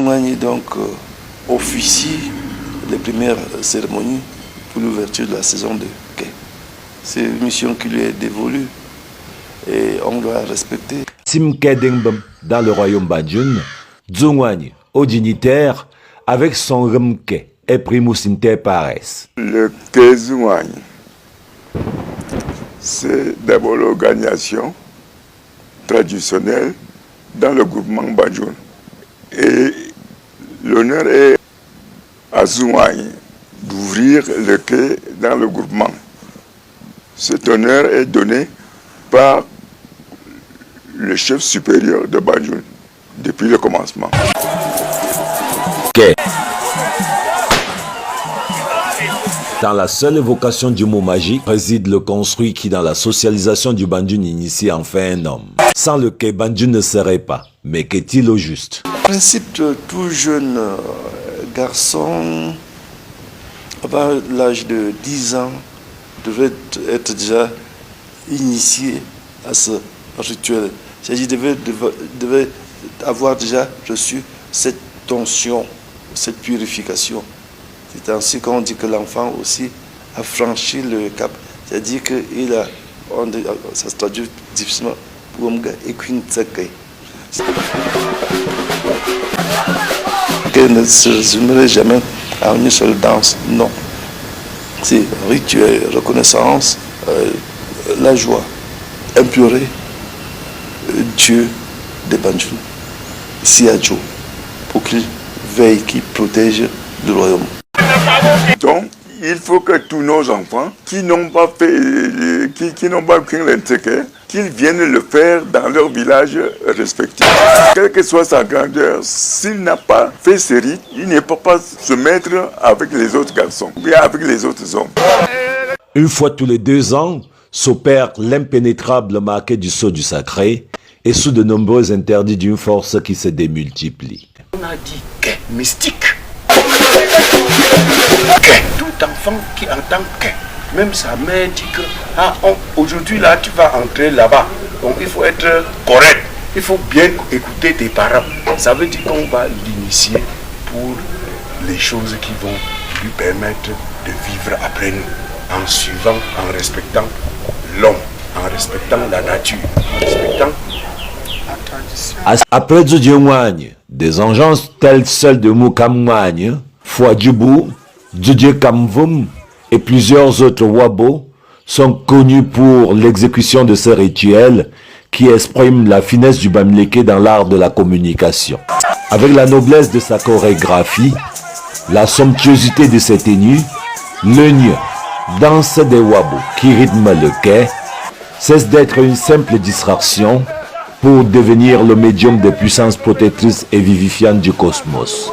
Zongani donc officie les premières cérémonies pour l'ouverture de la saison de quai. C'est une mission qui lui est dévolue et on doit respecter. Simke Dengbam, dans le royaume Banjun, Zongani, au dignitaire, avec son remke et primus inter pares. Le quai Zongani, c'est d'abord l'organisation traditionnelle dans le groupement Banjun. Et l'honneur est à Zongani d'ouvrir le quai dans le groupement. Cet honneur est donné par le chef supérieur de Banjun depuis le commencement. Quai. Dans la seule évocation du mot magique réside le construit qui, dans la socialisation du Banjun, initie enfin un homme. Sans le quai, Banjun ne serait pas. Mais qu'est-il au juste? En principe, tout jeune garçon, avant l'âge de 10 ans, devait être déjà initié à ce rituel. C'est-à-dire devait avoir déjà reçu cette tension, cette purification. C'est ainsi qu'on dit que l'enfant aussi a franchi le cap. C'est-à-dire que ça se traduit difficilement pour un gars équintake. Qu'elle ne se résumerait jamais à une seule danse, non. C'est rituel, reconnaissance, la joie, implorer Dieu des Banjun, Siadjo, pour qu'il veille, qu'il protège le royaume. Donc, il faut que tous nos enfants qui n'ont pas fait, qui n'ont pas pris l'intérêt, qu'ils viennent le faire dans leur village respectif. Quelle que soit sa grandeur, s'il n'a pas fait ce rite, il ne peut pas se mettre avec les autres garçons, ou bien avec les autres hommes. Une fois tous les 2 ans, s'opère l'impénétrable marqué du sceau du sacré et sous de nombreux interdits d'une force qui se démultiplie. On a dit quai mystique. Quai. Tout enfant qui entend quai, même sa mère dit que aujourd'hui là tu vas entrer là-bas, donc il faut être correct, il faut bien écouter tes parents. Ça veut dire qu'on va l'initier pour les choses qui vont lui permettre de vivre après nous, en suivant, en respectant l'homme, en respectant la nature, en respectant la tradition. Après Djoudiouagne, des engences telles celles de Moukamouagne, Fouadjoubou, Djoudioukamvoum et plusieurs autres Wabo sont connus pour l'exécution de ce rituel qui exprime la finesse du Bamileke dans l'art de la communication. Avec la noblesse de sa chorégraphie, la somptuosité de ses tenues, le Nye, danse des Wabo qui rythme le quai, cesse d'être une simple distraction pour devenir le médium des puissances protectrices et vivifiantes du cosmos.